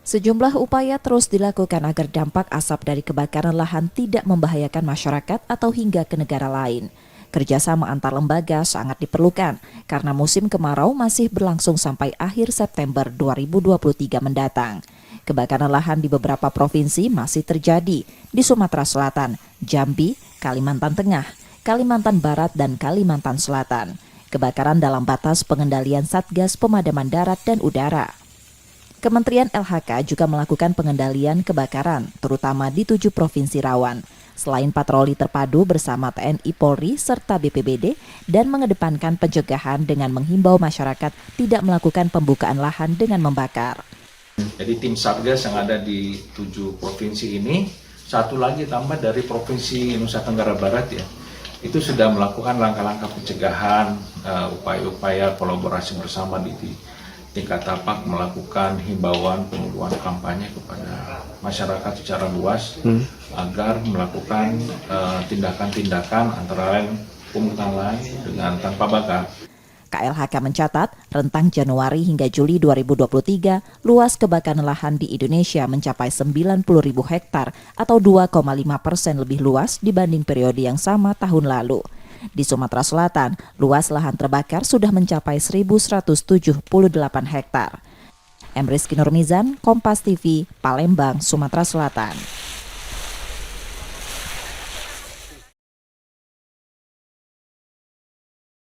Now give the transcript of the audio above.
Sejumlah upaya terus dilakukan agar dampak asap dari kebakaran lahan tidak membahayakan masyarakat atau hingga ke negara lain. Kerjasama antar lembaga sangat diperlukan karena musim kemarau masih berlangsung sampai akhir September 2023 mendatang. Kebakaran lahan di beberapa provinsi masih terjadi di Sumatera Selatan, Jambi, Kalimantan Tengah, Kalimantan Barat, dan Kalimantan Selatan. Kebakaran dalam batas pengendalian Satgas Pemadaman Darat dan Udara. Kementerian LHK juga melakukan pengendalian kebakaran, terutama di 7 provinsi rawan. Selain patroli terpadu bersama TNI Polri serta BPBD dan mengedepankan pencegahan dengan menghimbau masyarakat tidak melakukan pembukaan lahan dengan membakar. Jadi tim Satgas yang ada di 7 provinsi ini, satu lagi tambah dari Provinsi Nusa Tenggara Barat ya, itu sudah melakukan langkah-langkah pencegahan, upaya-upaya kolaborasi bersama di tingkat tapak, melakukan himbauan penyuluhan kampanye kepada masyarakat secara luas agar melakukan tindakan-tindakan antara lain pemungutan lahan dengan tanpa bakar. KLHK mencatat, rentang Januari hingga Juli 2023, luas kebakaran lahan di Indonesia mencapai 90.000 hektar atau 2,5% lebih luas dibanding periode yang sama tahun lalu. Di Sumatera Selatan, luas lahan terbakar sudah mencapai 1.178 hektar. Rizky Nurmizan, Kompas TV, Palembang, Sumatera Selatan.